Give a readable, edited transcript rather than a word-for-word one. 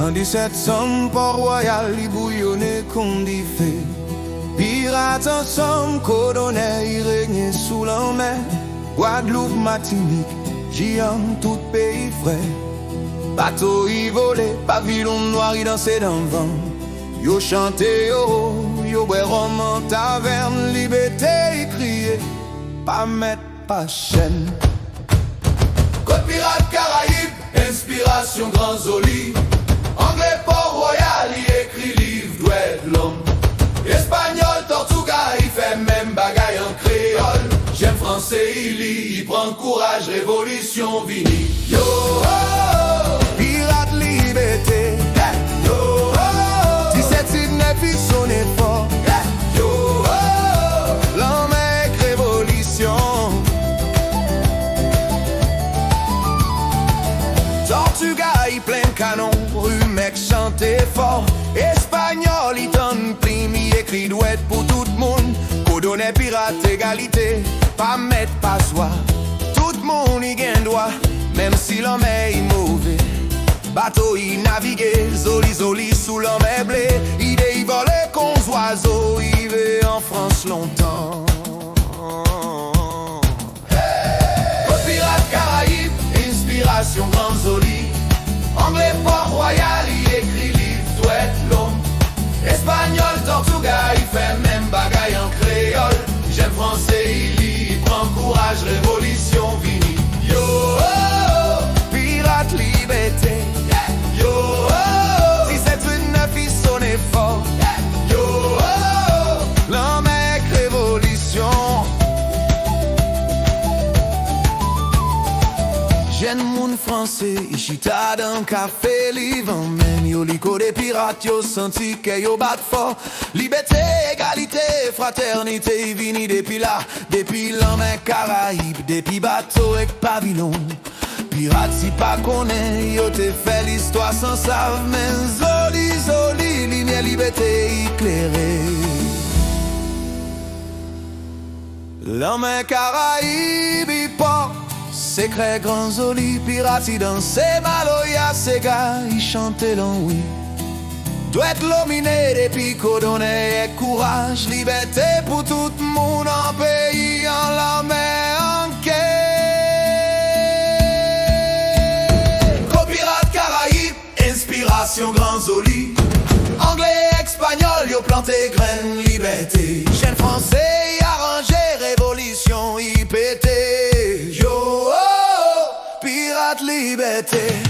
Dans 1700, Port-Royal, li bouillonne comme dit fait. Pirates ensemble, codonner, y régner sous la mer. Guadeloupe, Martinique, Giam, tout pays frais. Bateau y volé, pavillon noir y dansé dans le vent. Yo chanté yo boit rhum en taverne. Liberté y crié, pas mettre pas chaîne. Côte pirate Caraïbes, inspiration Grand Zoli. Anglais Port-Royal, y écrit livre, doit être l'homme. Espagnol Tortuga, il fait même bagaille en créole. J'aime français, il lit, il prend courage, révolution vini. Yo oh, pirate liberté. Yo oh, 17-9 il sonne fort. Yo oh, l'homme avec révolution. Tortuga, il plein canon, rue mec chanté fort. Espagnol, il donne prime, il écrit douette pour tout le monde. Codonner pirate égalité, pas mettre pas soi. Tout le monde y gagne droit, même si l'homme est mauvais. Bateau y navigue, zoli sous l'homme est blé. Idée y vole qu'on oiseaux, y va en France longtemps. Côte pirate Caraïbes, inspiration Grand Zoli. Anglais Port-Royal, y écrit livre, doit être l'homme. Espagnol Tortuga, il fait même bagaille en créole. J'aime français, il lit, il prend courage, révolution vini. Yo oh, pirate liberté. Yo oh, 17-9 il sonne fort. Yo oh, l'homme avec révolution. J'aime mon français, ichita dans café livant même. Yo lico des pirates, yo senti que yo bat fort. Liberté, égalité, fraternité, vini depuis là. Depuis l'homme Caraïbes, depuis bateau et pavillon. Pirate si pas connaît, yo te fait l'histoire sans savre. Mais zoli, lumière, liberté éclairée. L'homme Caraïbes, il porte secret Grand Zoli. Pirate y danse, maloya, ses gars, il chante l'en oui. Doit être l'hominé depuis codonner et courage. Liberté pour tout le monde en pays, en la mer, en quai. Côte pirate Caraïbes, inspiration Grand Zoli. Anglais, espagnol, yo planté graines, liberté. Chaîne français, y arrangé, révolution, y pété. Yo oh, pirate liberté.